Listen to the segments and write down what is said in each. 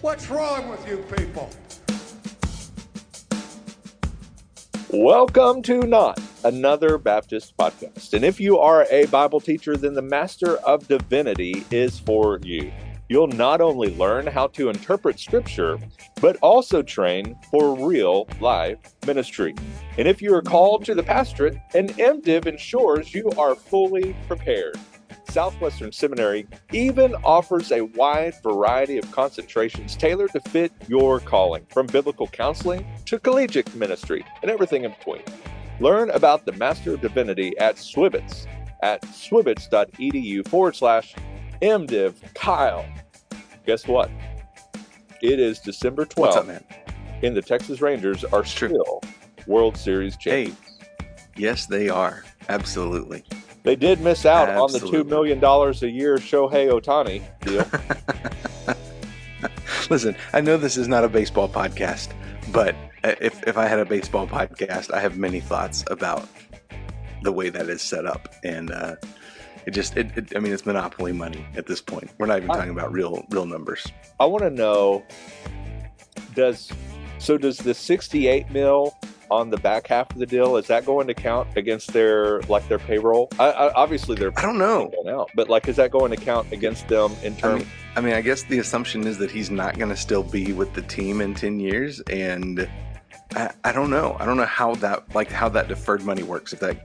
What's wrong with you people? Welcome to Not Another Baptist Podcast. And if you are a Bible teacher, then the Master of Divinity is for you. You'll not only learn how to interpret Scripture, but also train for real life ministry. And if you are called to the pastorate, an MDiv ensures you are fully prepared. Southwestern Seminary even offers a wide variety of concentrations tailored to fit your calling, from biblical counseling to collegiate ministry and everything in between. Learn about the Master of Divinity at swbts at swbts.edu/MDiv. Kyle, guess what? It is December 12th. What's up, man? And the Texas Rangers are still World Series champions. Hey, yes, they are. Absolutely. They did miss out on the $2 million a year Shohei Ohtani deal. Listen, I know this is not a baseball podcast, but if I had a baseball podcast, I have many thoughts about the way that is set up. And it's monopoly money at this point. We're not even talking about real numbers. I want to know, does the 68 mil on the back half of the deal, is that going to count against their payroll? Obviously, I don't know. Out, but is that going to count against them in terms? I guess the assumption is that he's not going to still be with the team in 10 years, and I don't know. I don't know how that deferred money works. If they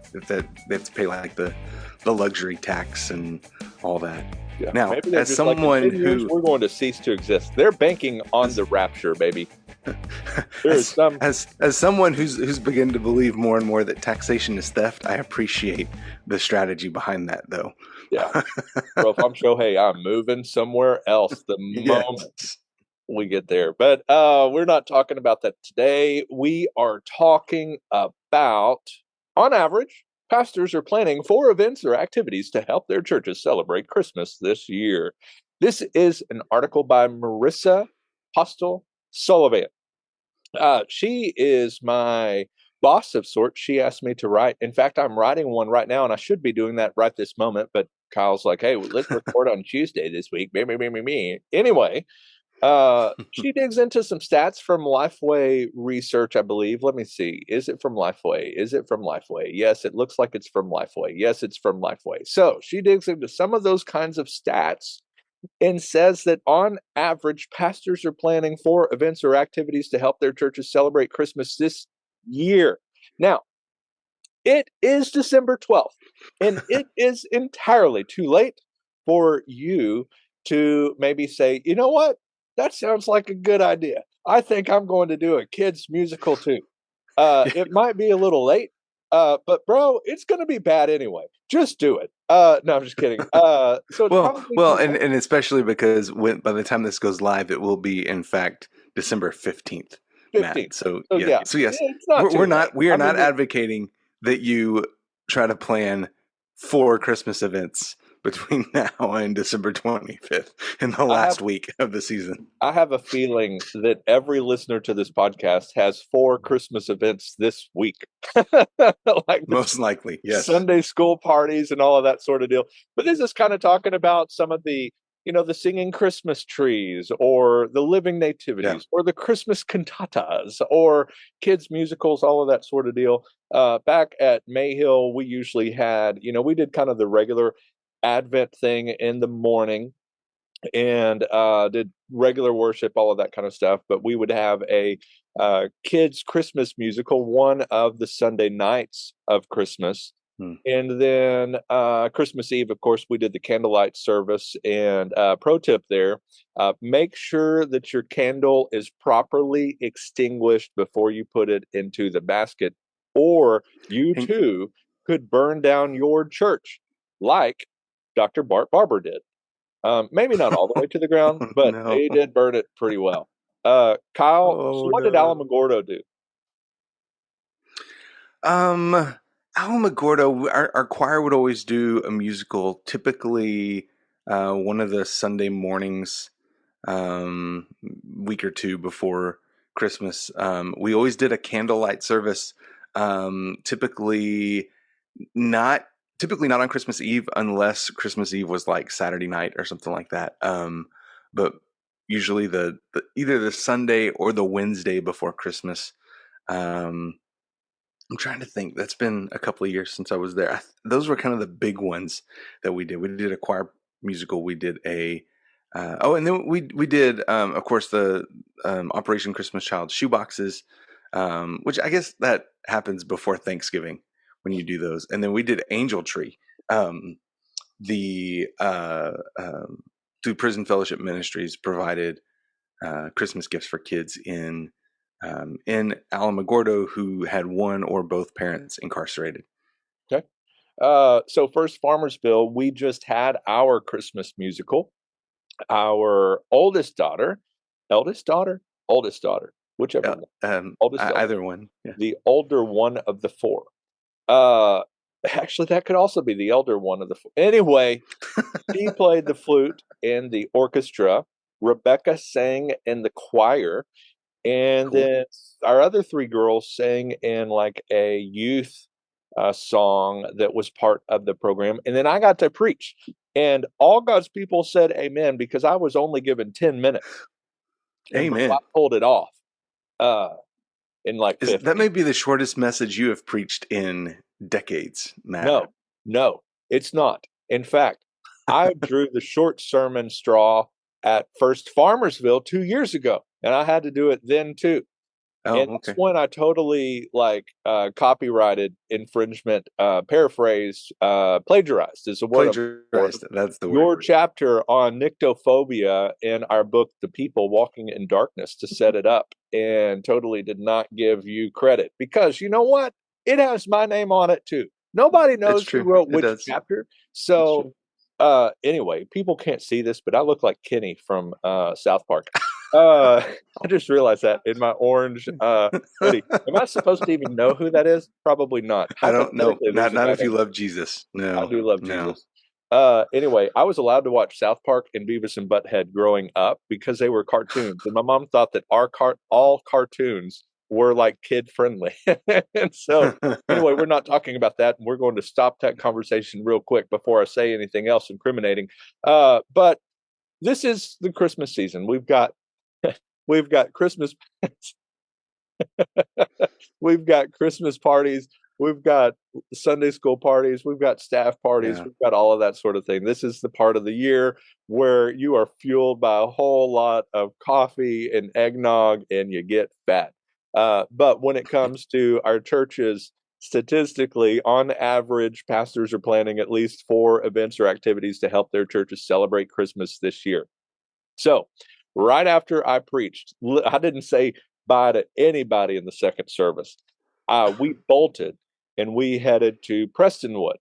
have to pay the luxury tax and all that. Yeah. Now, as someone who we're going to cease to exist, they're banking on the rapture, baby. As someone who's beginning to believe more and more that taxation is theft, I appreciate the strategy behind that, though. Yeah. Well, if I'm Shohei, I'm moving somewhere else the moment we get there. But we're not talking about that today. We are talking about, on average, pastors are planning 4 events or activities to help their churches celebrate Christmas this year. This is an article by Marissa Postel Sullivan. She is my boss of sorts. She asked me to write. In fact, I'm writing one right now, and I should be doing that right this moment. But Kyle's like, hey, let's record on Tuesday this week. Me. Anyway, she digs into some stats from Lifeway Research, I believe. Let me see. Is it from Lifeway? Yes, it looks like it's from Lifeway. Yes, it's from Lifeway. So she digs into some of those kinds of stats and says that on average, pastors are planning 4 events or activities to help their churches celebrate Christmas this year. Now, it is December 12th, and it is entirely too late for you to maybe say, you know what? That sounds like a good idea. I think I'm going to do a kids musical too. It might be a little late, but bro, it's going to be bad anyway. Just do it. No, I'm just kidding. And especially because by the time this goes live, it will be in fact December 15th. Matt. So yes, we are not advocating that you try to plan 4 Christmas events between now and December 25th in the last week of the season. I have a feeling that every listener to this podcast has 4 Christmas events this week. Most likely, yes. Sunday school parties and all of that sort of deal. But this is kind of talking about some of the, the singing Christmas trees, or the living nativities, or the Christmas cantatas, or kids musicals, all of that sort of deal. Back at Mayhill, we usually had, we did kind of the regular Advent thing in the morning, and did regular worship, all of that kind of stuff. But we would have a kids Christmas musical one of the Sunday nights of Christmas. And then Christmas Eve, of course, we did the candlelight service. And pro tip there, make sure that your candle is properly extinguished before you put it into the basket, or you too could burn down your church, like Dr. Bart Barber did. Maybe not all the way to the ground, but he did burn it pretty well. Kyle, what did Alamogordo do? Alamogordo, our choir would always do a musical, typically one of the Sunday mornings, week or 2 before Christmas. We always did a candlelight service, typically not on Christmas Eve, unless Christmas Eve was like Saturday night or something like that. But usually the either the Sunday or the Wednesday before Christmas. I'm trying to think. That's been a couple of years since I was there. Those were kind of the big ones that we did. We did a choir musical. We did a and then we did of course the Operation Christmas Child shoeboxes, which I guess that happens before Thanksgiving when you do those. And then we did Angel Tree. The through Prison Fellowship Ministries provided Christmas gifts for kids in Alamogordo who had one or both parents incarcerated. Okay. So First Farmersville, we just had our Christmas musical. Our oldest daughter, whichever one. Either one. Yeah. The older one of the four. Actually, that could also be the elder one of the four. Anyway, she played the flute in the orchestra. Rebecca sang in the choir. And cool. Then our other three girls sang in like a youth song that was part of the program. And then I got to preach. And all God's people said amen because I was only given 10 minutes. Amen. I pulled it off in like 15. That may be the shortest message you have preached in decades, Matt. No, it's not. In fact, I drew the short sermon straw at First Farmersville 2 years ago, and I had to do it then too. Oh, and that's when I totally copyrighted, infringement, paraphrased, plagiarized is the word. Plagiarized. That's the word. Your chapter on nyctophobia in our book, The People Walking in Darkness, to set it up, and totally did not give you credit because you know what? It has my name on it too. Nobody knows who wrote which chapter. So anyway, people can't see this, but I look like Kenny from South Park. I just realized that in my orange hoodie. Am I supposed to even know who that is? Probably not. I don't know. Not if you love Jesus. No, I do love Jesus. Anyway, I was allowed to watch South Park and Beavis and Butthead growing up because they were cartoons, and my mom thought that all cartoons were like kid friendly. And so anyway, we're not talking about that, and we're going to stop that conversation real quick before I say anything else incriminating. But this is the Christmas season. We've got Christmas. We've got Christmas parties. We've got Sunday school parties. We've got staff parties. Yeah. We've got all of that sort of thing. This is the part of the year where you are fueled by a whole lot of coffee and eggnog and you get fat. But when it comes to our churches, statistically, on average, pastors are planning at least 4 events or activities to help their churches celebrate Christmas this year. So right after I preached, I didn't say bye to anybody in the second service. We bolted and we headed to Prestonwood,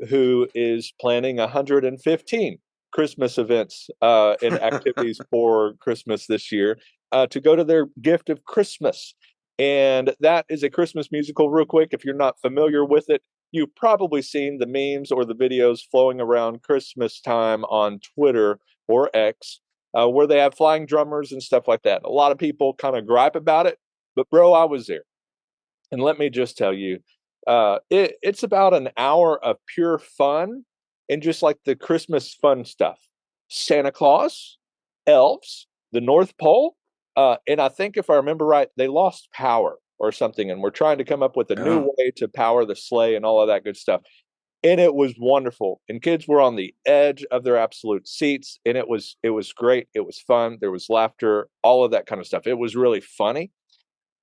who is planning 115 Christmas events and activities for Christmas this year to go to their gift of Christmas. And that is a Christmas musical. Real quick, if you're not familiar with it, you've probably seen the memes or the videos flowing around Christmas time on Twitter or X, where they have flying drummers and stuff like that. A lot of people kind of gripe about it, but bro, I was there. And let me just tell you, it's about an hour of pure fun and just like the Christmas fun stuff. Santa Claus, elves, the North Pole, and I think if I remember right, they lost power or something, and we're trying to come up with a new way to power the sleigh and all of that good stuff. And it was wonderful. And kids were on the edge of their absolute seats. And it was great. It was fun. There was laughter, all of that kind of stuff. It was really funny.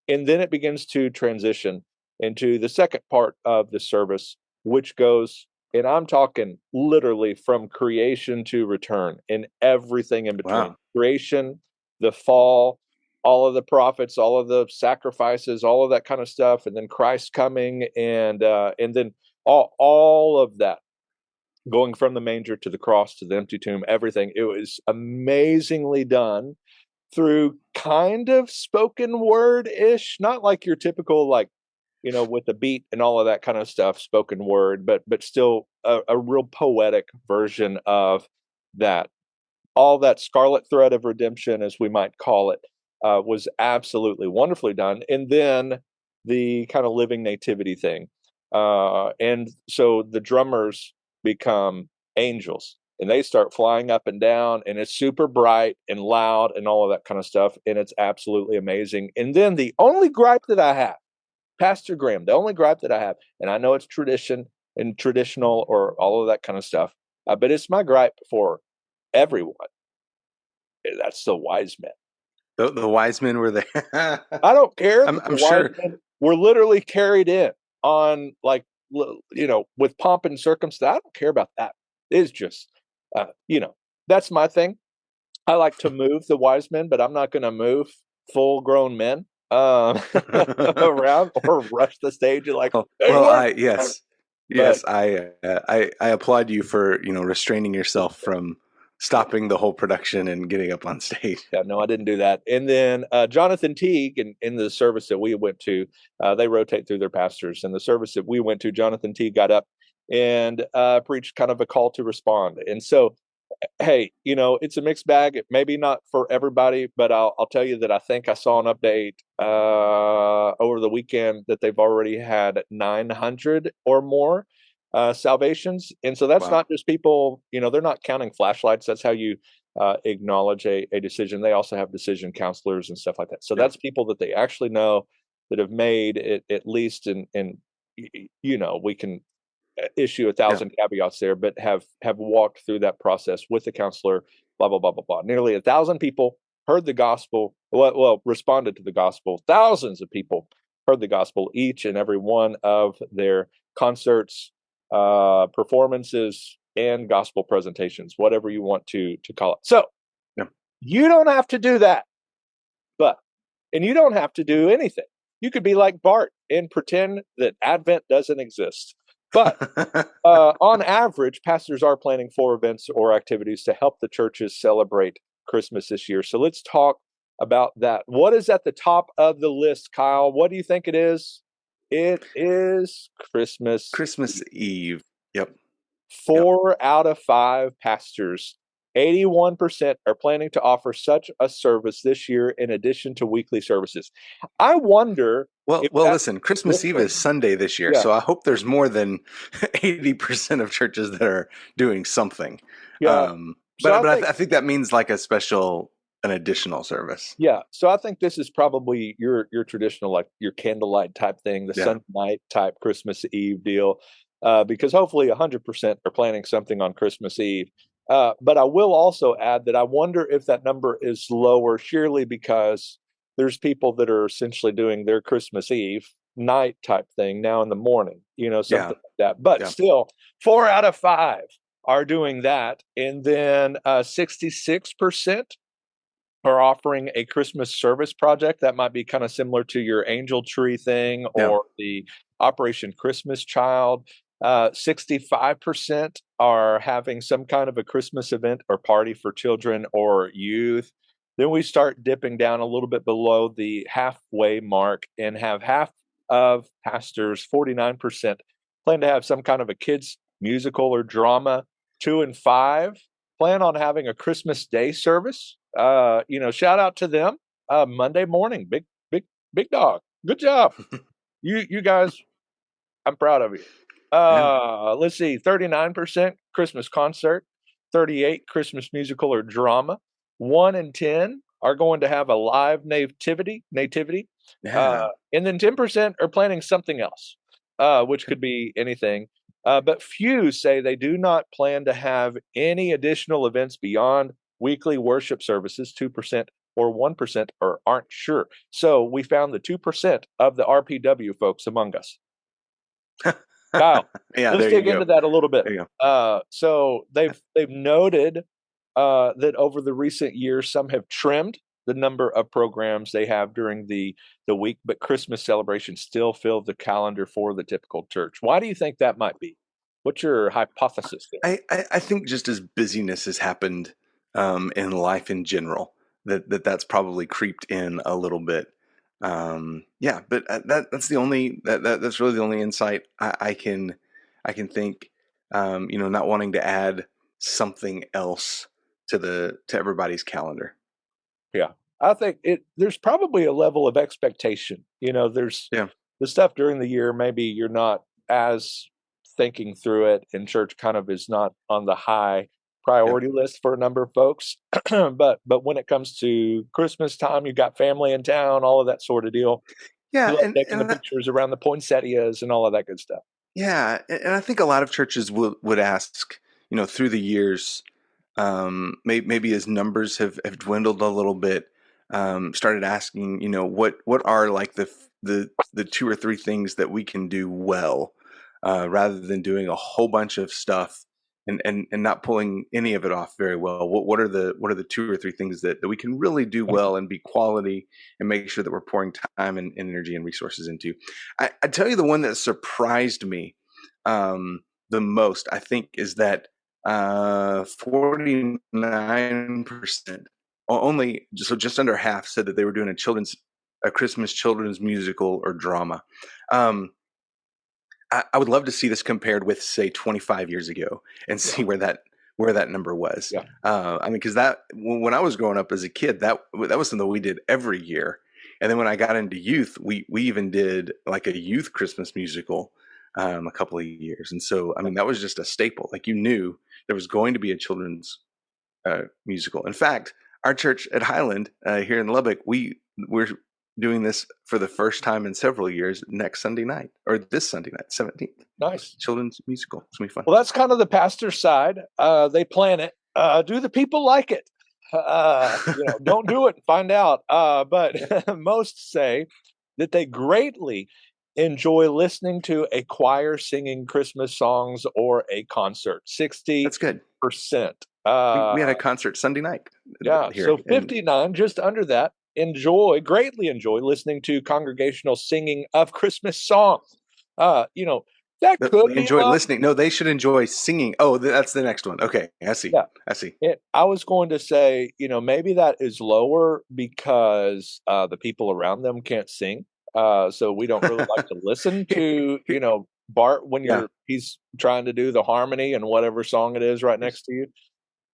And then it begins to transition into the second part of the service, which goes, and I'm talking literally from creation to return and everything in between. Wow. Creation, the fall, all of the prophets, all of the sacrifices, all of that kind of stuff. And then Christ coming and then all of that, going from the manger to the cross to the empty tomb, everything. It was amazingly done through kind of spoken word-ish, not like your typical, like, you know, with the beat and all of that kind of stuff, spoken word, but still a real poetic version of that. All that scarlet thread of redemption, as we might call it, was absolutely wonderfully done. And then the kind of living nativity thing. And so the drummers become angels and they start flying up and down, and it's super bright and loud and all of that kind of stuff, and it's absolutely amazing. And then the only gripe that I have, Pastor Graham, the only gripe that I have, and I know it's tradition and traditional or all of that kind of stuff, but it's my gripe for everyone. That's the wise men. The wise men were there. I don't care. I'm sure we're literally carried in on, like, with pomp and circumstance. I don't care about that. It's just, that's my thing. I like to move the wise men, but I'm not going to move full-grown men around or rush the stage and like. Yes, I applaud you for restraining yourself from stopping the whole production and getting up on stage. Yeah, no, I didn't do that. And then Jonathan Teague, in the service that we went to, they rotate through their pastors. And the service that we went to, Jonathan Teague got up and preached kind of a call to respond. And so, hey, it's a mixed bag. Maybe not for everybody, but I'll tell you that I think I saw an update over the weekend that they've already had 900 or more salvations. And so that's not just people, they're not counting flashlights. That's how you acknowledge a decision. They also have decision counselors and stuff like that. So that's people that they actually know that have made it, at least, and we can issue 1,000 caveats there, but have walked through that process with the counselor, blah, blah, blah, blah, blah. Nearly 1,000 people heard the gospel, responded to the gospel. Thousands of people heard the gospel each and every one of their concerts, performances, and gospel presentations, whatever you want to call it. So you don't have to do that, and you don't have to do anything. You could be like Bart and pretend that Advent doesn't exist. But on average, pastors are planning 4 events or activities to help the churches celebrate Christmas this year. So let's talk about that. What is at the top of the list, Kyle? What do you think it is? It is Christmas Eve. Yep. 4 out of 5 pastors, 81%, are planning to offer such a service this year in addition to weekly services. I wonder. Well, listen, Christmas Eve is Sunday this year, so I hope there's more than 80% of churches that are doing something. Yeah. But I think that means like an additional service. Yeah. So I think this is probably your traditional, like your candlelight type thing, the Sunday night type Christmas Eve deal, because hopefully 100% are planning something on Christmas Eve. But I will also add that I wonder if that number is lower, surely because there's people that are essentially doing their Christmas Eve night type thing now in the morning, something like that. But still, 4 out of 5 are doing that. And then 66% are offering a Christmas service project. That might be kind of similar to your angel tree thing or the Operation Christmas Child. 65% are having some kind of a Christmas event or party for children or youth. Then we start dipping down a little bit below the halfway mark and have half of pastors, 49%, plan to have some kind of a kids musical or drama. 2 and 5 plan on having a Christmas Day service. Shout out to them. Monday morning, big dog. Good job. You guys, I'm proud of you. Let's see, 39% Christmas concert, 38 Christmas musical or drama. 1 in 10 are going to have a live nativity. And then 10% are planning something else, which could be anything. But few say they do not plan to have any additional events beyond weekly worship services. 2% or 1% aren't sure. So we found the 2% of the RPW folks among us. Kyle, let's dig into that a little bit. So they've noted that over the recent years, some have trimmed the number of programs they have during the week, but Christmas celebrations still fill the calendar for the typical church. Why do you think that might be? What's your hypothesis there? I think just as busyness has happened in life in general, that's probably creeped in a little bit. But that's really the only insight I can think. Not wanting to add something else to everybody's calendar. Yeah, I think there's probably a level of expectation. There's the stuff during the year. Maybe you're not as thinking through it, and church kind of is not on the high priority list for a number of folks. but when it comes to Christmas time, you've got family in town, all of that sort of deal. Yeah, you love taking the pictures around the poinsettias and all of that good stuff. Yeah, and I think a lot of churches would ask, through the years, maybe as numbers have dwindled a little bit, started asking, what are like the two or three things that we can do well, rather than doing a whole bunch of stuff and not pulling any of it off very well. What are the two or three things that we can really do well and be quality and make sure that we're pouring time and energy and resources into? I tell you, the one that surprised me the most, I think, is that 49%, only just under half, said that they were doing a Christmas children's musical or drama. I would love to see this compared with, say, 25 years ago and see where that number was. Yeah. I mean, because that, when I was growing up as a kid, that was something we did every year. And then when I got into youth, we even did like a youth Christmas musical a couple of years. And so, I mean, that was just a staple. Like, you knew there was going to be a children's musical. In fact, our church at Highland here in Lubbock, we're doing this for the first time in several years next Sunday night, or this Sunday night, 17th. Nice. Children's musical. It's going to be fun. Well, that's kind of the pastor's side. They plan it. Do the people like it? Don't do it and find out. But most say that they greatly enjoy listening to a choir singing Christmas songs or a concert. 60%. That's good. We had a concert Sunday night. Yeah. So 59, just under that, greatly enjoy listening to congregational singing of Christmas songs. That could be enjoy listening. No, they should enjoy singing. Oh, that's the next one. Okay, I see. Yeah. I see. I was going to say, maybe that is lower because the people around them can't sing. So we don't really like to listen to, Bart when he's trying to do the harmony and whatever song it is right next to you.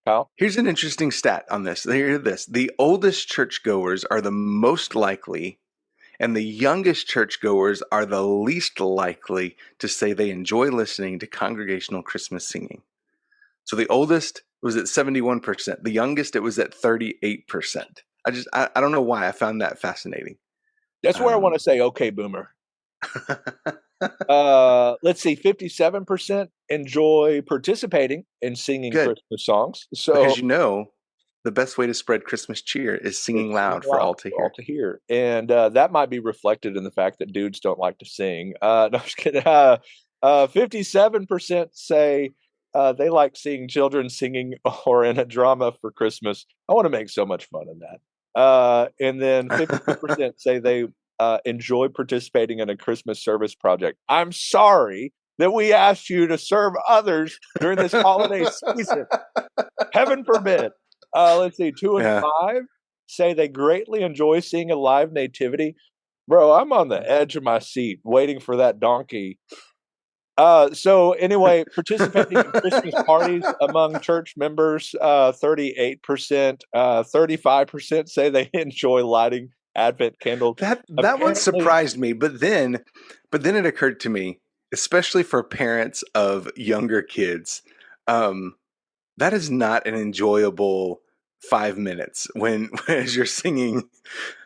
Kyle? Here's an interesting stat on this. Hear this. The oldest churchgoers are the most likely, and the youngest churchgoers are the least likely to say they enjoy listening to congregational Christmas singing. So the oldest was at 71%. The youngest, it was at 38%. I don't know why. I found that fascinating. That's where I want to say, okay, boomer. Let's see, 57% enjoy participating in singing Christmas songs. So, because the best way to spread Christmas cheer is singing loud for all to hear. And that might be reflected in the fact that dudes don't like to sing. No, I'm just kidding. 57% say they like seeing children singing or in a drama for Christmas. I want to make so much fun of that. And then 50% say they enjoy participating in a Christmas service project. I'm sorry that we asked you to serve others during this holiday season. Heaven forbid. Let's see, 2 and 5 say they greatly enjoy seeing a live nativity. Bro, I'm on the edge of my seat waiting for that donkey. So anyway, participating in Christmas parties among church members, 38%, 35% say they enjoy lighting Advent candles. That one surprised me, but then it occurred to me, especially for parents of younger kids, that is not an enjoyable 5 minutes when as you're singing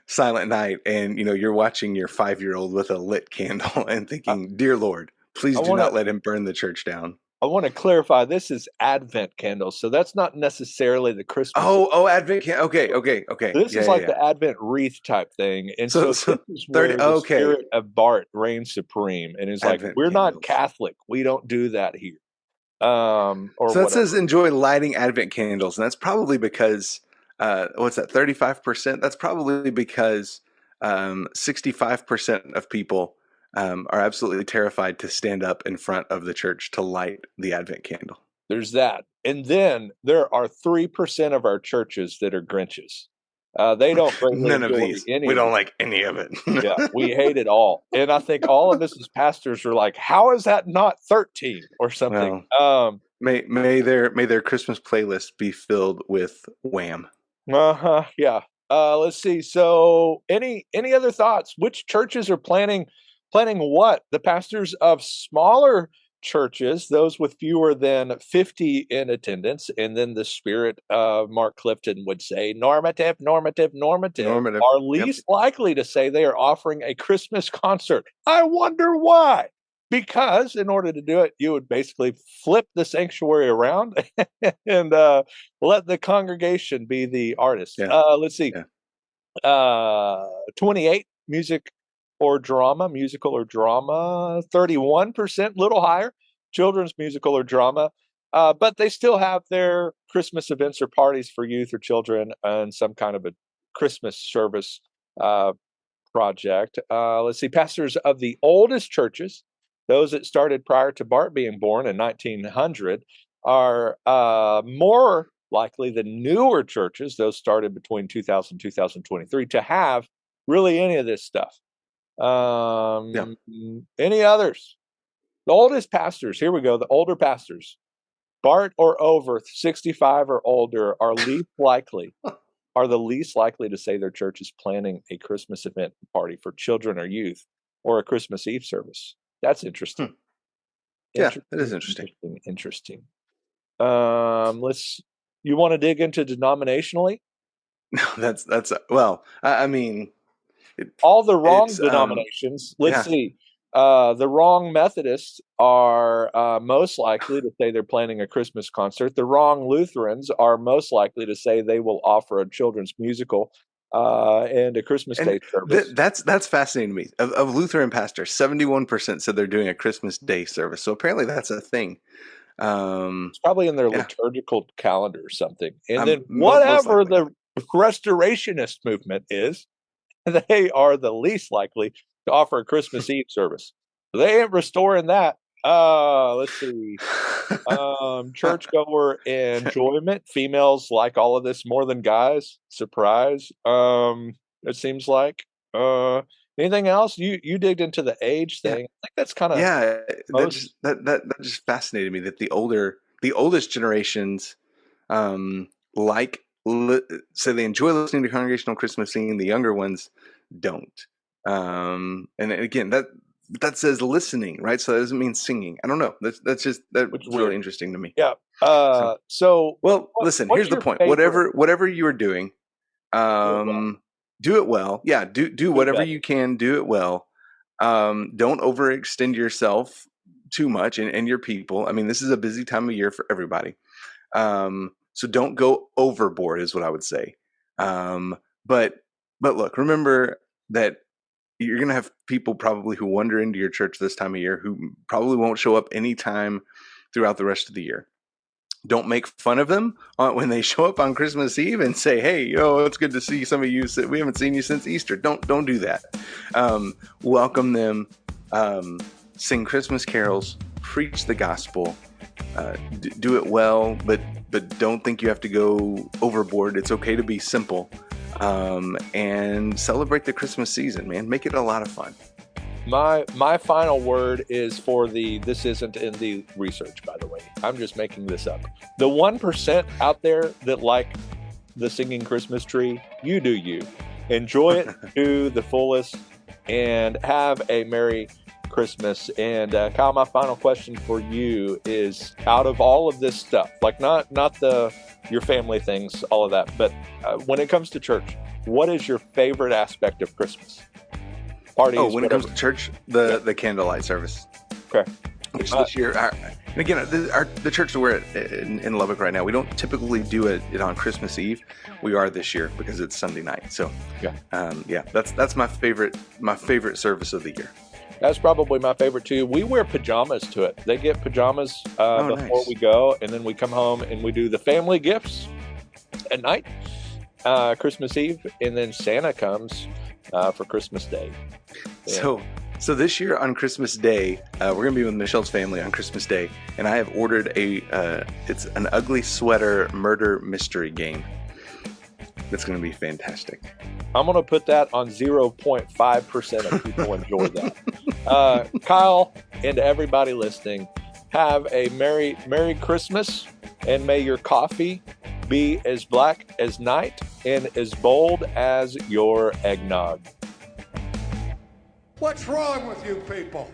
Silent Night and you're watching your 5-year-old with a lit candle and thinking, dear Lord, please do not let him burn the church down. I want to clarify, this is Advent candles, so that's not necessarily the Christmas. Advent candle. Okay. This is like the Advent wreath type thing, and so this is where the spirit of Bart reigns supreme, and is like, we're not Catholic, we don't do that here. So that says enjoy lighting Advent candles, and that's probably because what's that? 35%. That's probably because 65% of people are absolutely terrified to stand up in front of the church to light the Advent candle. There's that. And then there are 3% of our churches that are Grinches. They don't none of these. We don't like any of it. Yeah, we hate it all. And I think all of us as pastors are like, how is that not 13 or something? Well, may their Christmas playlist be filled with Wham. Yeah. Let's see. So any other thoughts? Which churches are planning what? The pastors of smaller churches, those with fewer than 50 in attendance, and then the spirit of Mark Clifton would say, normative, are least likely to say they are offering a Christmas concert. I wonder why. Because in order to do it, you would basically flip the sanctuary around and let the congregation be the artist. Let's see. 28, musical or drama, 31%, little higher, children's musical or drama. But they still have their Christmas events or parties for youth or children and some kind of a Christmas service project. Let's see, pastors of the oldest churches, those that started prior to Bart being born in 1900, are more likely than newer churches, those started between 2000 and 2023, to have really any of this stuff. Any others? The oldest pastors, here we go, the older pastors, Bart or over, 65 or older, are the least likely to say their church is planning a Christmas event party for children or youth or a Christmas Eve service. That's interesting. Yeah, that is interesting. Interesting. You want to dig into denominationally? No, that's well, I mean, all the wrong denominations. Let's see. The wrong Methodists are most likely to say they're planning a Christmas concert. The wrong Lutherans are most likely to say they will offer a children's musical and a Christmas Day service. That's fascinating to me. Of Lutheran pastors, 71% said they're doing a Christmas Day service. So apparently that's a thing. It's probably in their liturgical calendar or something. And then whatever the restorationist movement is, they are the least likely to offer a Christmas Eve service. They ain't restoring that. Let's see. Churchgoer enjoyment. Females like all of this more than guys. Surprise. It seems like. Anything else? You digged into the age thing. I think that's kind of that just fascinated me that the oldest generations so they enjoy listening to congregational Christmas singing. The younger ones don't. And again, that says listening, right? So that doesn't mean singing. I don't know. That's really interesting to me. Yeah. Listen. Here's the point. Whatever you are doing, do it well. Yeah. Do whatever you can. Do it well. Don't overextend yourself too much and your people. I mean, this is a busy time of year for everybody. So don't go overboard is what I would say. But look, remember that you're going to have people probably who wander into your church this time of year who probably won't show up anytime throughout the rest of the year. Don't make fun of them when they show up on Christmas Eve and say, hey, it's good to see some of you. We haven't seen you since Easter. Don't do that. Welcome them, sing Christmas carols, preach the gospel, do it well, but don't think you have to go overboard. It's okay to be simple, and celebrate the Christmas season, man. Make it a lot of fun. My final word is for this isn't in the research, by the way. I'm just making this up. The 1% out there that like the singing Christmas tree, you do you. Enjoy it to the fullest and have a Merry Christmas. And Kyle, my final question for you is, out of all of this stuff, like not your family things, all of that, but when it comes to church, what is your favorite aspect of Christmas? Parties, when it comes to church, the candlelight service. Okay. Which this year, and again, the church that we're at in Lubbock right now, we don't typically do it on Christmas Eve. We are this year because it's Sunday night. So that's my favorite service of the year. That's probably my favorite too. We wear pajamas to it. They get pajamas before we go, and then we come home and we do the family gifts at night, Christmas Eve, and then Santa comes for Christmas Day. Yeah. So this year on Christmas Day, we're going to be with Michelle's family on Christmas Day, and I have ordered it's an ugly sweater murder mystery game. It's going to be fantastic. I'm going to put that on 0.5% of people enjoy that. Kyle, and to everybody listening, have a Merry Christmas, and may your coffee be as black as night and as bold as your eggnog. What's wrong with you people?